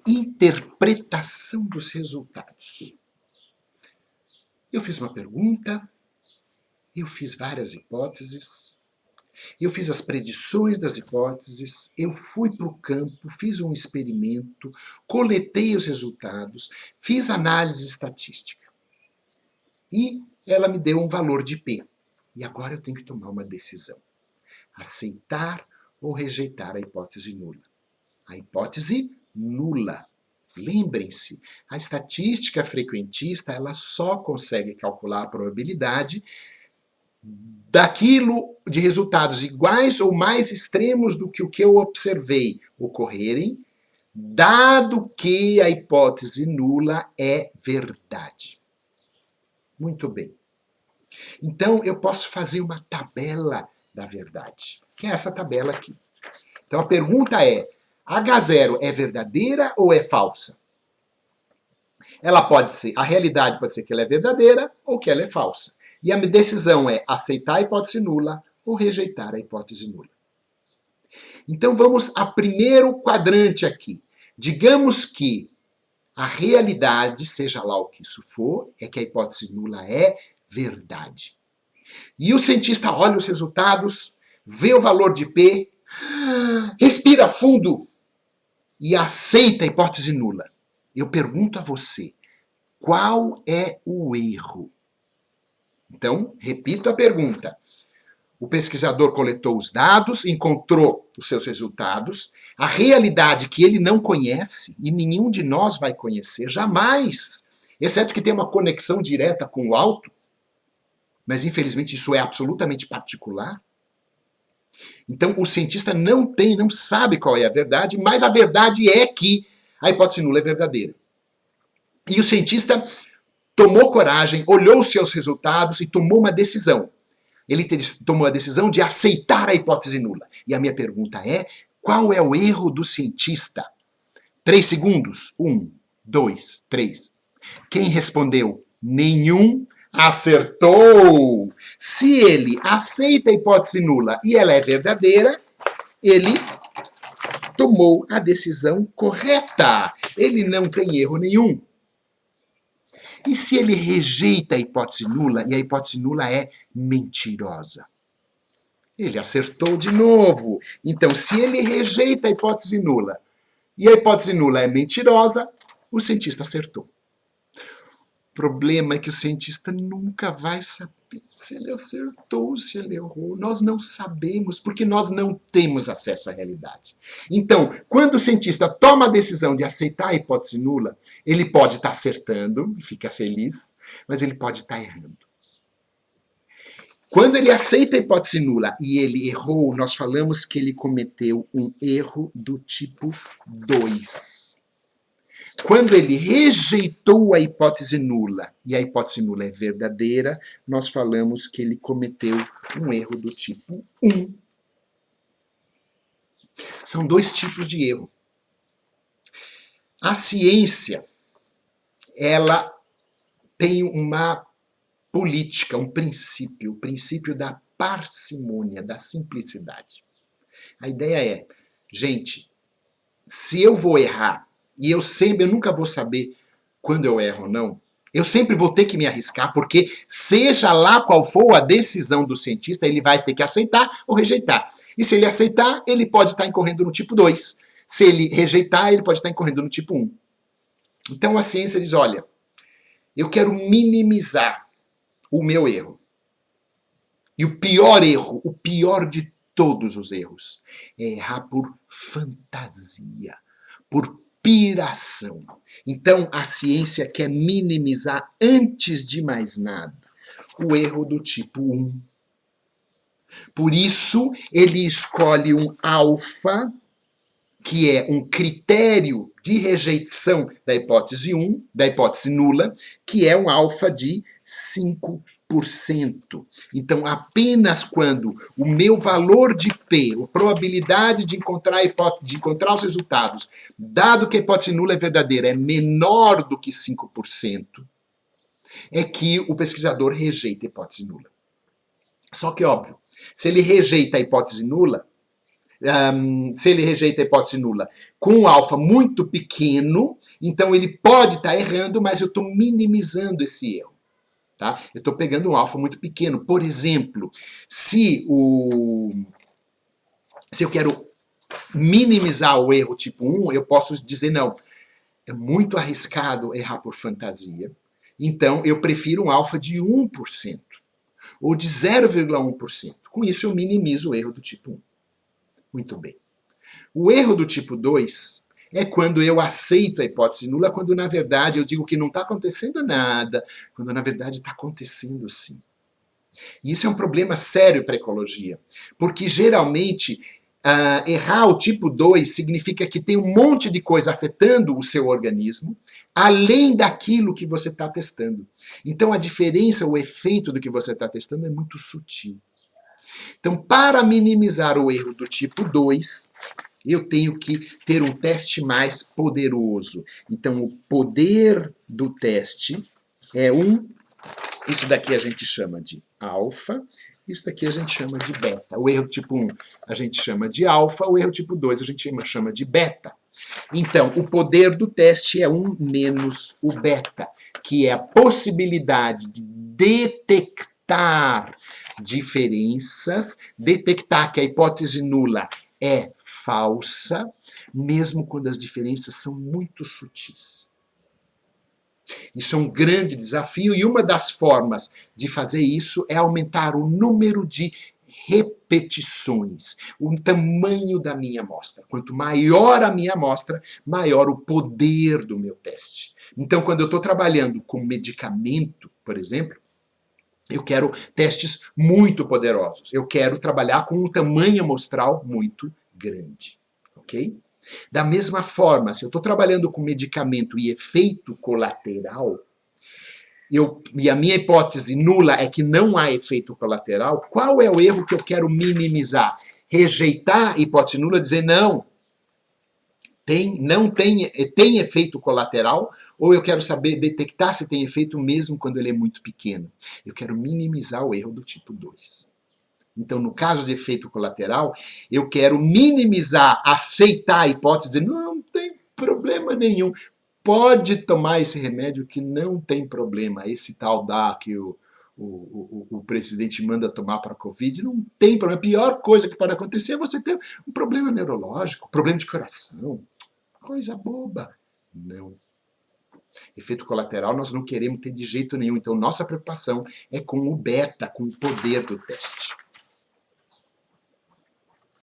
interpretação dos resultados. Eu fiz uma pergunta, eu fiz várias hipóteses, eu fiz as predições das hipóteses, eu fui para o campo, fiz um experimento, coletei os resultados, fiz análise estatística. E ela me deu um valor de P. E agora eu tenho que tomar uma decisão. Aceitar ou rejeitar a hipótese nula. A hipótese nula. Lembrem-se, a estatística frequentista ela só consegue calcular a probabilidade daquilo de resultados iguais ou mais extremos do que o que eu observei ocorrerem, dado que a hipótese nula é verdade. Muito bem. Então, eu posso fazer uma tabela da verdade, que é essa tabela aqui. Então, a pergunta é, H0 é verdadeira ou é falsa? Ela pode ser, a realidade pode ser que ela é verdadeira ou que ela é falsa. E a decisão é aceitar a hipótese nula ou rejeitar a hipótese nula. Então, vamos ao primeiro quadrante aqui. Digamos que a realidade, seja lá o que isso for, é que a hipótese nula é verdade. E o cientista olha os resultados, vê o valor de P, respira fundo e aceita a hipótese nula. Eu pergunto a você, qual é o erro? Então, repito a pergunta. O pesquisador coletou os dados, encontrou os seus resultados, a realidade que ele não conhece, e nenhum de nós vai conhecer, jamais, exceto que tem uma conexão direta com o alto, mas infelizmente isso é absolutamente particular. Então o cientista não sabe qual é a verdade, mas a verdade é que a hipótese nula é verdadeira. E o cientista tomou coragem, olhou os seus resultados e tomou uma decisão. Ele tomou a decisão de aceitar a hipótese nula. E a minha pergunta é, qual é o erro do cientista? 3 segundos. 1, 2, 3. Quem respondeu? Nenhum acertou. Se ele aceita a hipótese nula e ela é verdadeira, ele tomou a decisão correta. Ele não tem erro nenhum. E se ele rejeita a hipótese nula e a hipótese nula é mentirosa? Ele acertou de novo. Então, se ele rejeita a hipótese nula e a hipótese nula é mentirosa, o cientista acertou. O problema é que o cientista nunca vai saber se ele acertou, se ele errou. Nós não sabemos, porque nós não temos acesso à realidade. Então, quando o cientista toma a decisão de aceitar a hipótese nula, ele pode estar acertando, fica feliz, mas ele pode estar errando. Quando ele aceita a hipótese nula e ele errou, nós falamos que ele cometeu um erro do tipo 2. Quando ele rejeitou a hipótese nula e a hipótese nula é verdadeira, nós falamos que ele cometeu um erro do tipo 1. São 2 tipos de erro. A ciência, ela tem uma política, um princípio, o princípio da parcimônia, da simplicidade. A ideia é, gente, se eu vou errar, e eu nunca vou saber quando eu erro ou não, eu sempre vou ter que me arriscar, porque seja lá qual for a decisão do cientista, ele vai ter que aceitar ou rejeitar. E se ele aceitar, ele pode estar incorrendo no tipo 2. Se ele rejeitar, ele pode estar incorrendo no tipo 1. Então a ciência diz, olha, eu quero minimizar o meu erro. E o pior erro, o pior de todos os erros, é errar por fantasia, por piração. Então, a ciência quer minimizar, antes de mais nada, o erro do tipo 1. Por isso, ele escolhe um alfa, que é um critério de rejeição da hipótese 1, da hipótese nula, que é um alfa de 5%. Então, apenas quando o meu valor de P, a probabilidade de encontrar os resultados, dado que a hipótese nula é verdadeira, é menor do que 5%, é que o pesquisador rejeita a hipótese nula. Só que, óbvio, se ele rejeita a hipótese nula, se ele rejeita a hipótese nula com um alfa muito pequeno, então ele pode estar errando, mas eu estou minimizando esse erro. Tá? Eu estou pegando um alfa muito pequeno. Por exemplo, se eu quero minimizar o erro tipo 1, eu posso dizer, não, é muito arriscado errar por fantasia, então eu prefiro um alfa de 1%, ou de 0,1%. Com isso eu minimizo o erro do tipo 1. Muito bem. O erro do tipo 2 é quando eu aceito a hipótese nula, quando na verdade eu digo que não está acontecendo nada, quando na verdade está acontecendo sim. E isso é um problema sério para a ecologia, porque geralmente errar o tipo 2 significa que tem um monte de coisa afetando o seu organismo, além daquilo que você está testando. Então a diferença, o efeito do que você está testando é muito sutil. Então, para minimizar o erro do tipo 2, eu tenho que ter um teste mais poderoso. Então, o poder do teste é isso daqui a gente chama de alfa, isso daqui a gente chama de beta. O erro tipo 1 a gente chama de alfa, o erro tipo 2 a gente chama de beta. Então, o poder do teste é 1 menos o beta, que é a possibilidade de detectar diferenças, detectar que a hipótese nula é falsa, mesmo quando as diferenças são muito sutis. Isso é um grande desafio e uma das formas de fazer isso é aumentar o número de repetições, o tamanho da minha amostra. Quanto maior a minha amostra, maior o poder do meu teste. Então, quando eu estou trabalhando com medicamento, por exemplo, eu quero testes muito poderosos. Eu quero trabalhar com um tamanho amostral muito grande. Ok? Da mesma forma, se eu estou trabalhando com medicamento e efeito colateral, e a minha hipótese nula é que não há efeito colateral, qual é o erro que eu quero minimizar? Rejeitar a hipótese nula, dizer não tem efeito colateral, ou eu quero saber detectar se tem efeito mesmo quando ele é muito pequeno. Eu quero minimizar o erro do tipo 2. Então, no caso de efeito colateral, eu quero minimizar, aceitar a hipótese, não tem problema nenhum. Pode tomar esse remédio que não tem problema. Esse tal da que o presidente manda tomar para a Covid, não tem problema. A pior coisa que pode acontecer é você ter um problema neurológico, problema de coração. Coisa boba. Não. Efeito colateral nós não queremos ter de jeito nenhum. Então, nossa preocupação é com o beta, com o poder do teste.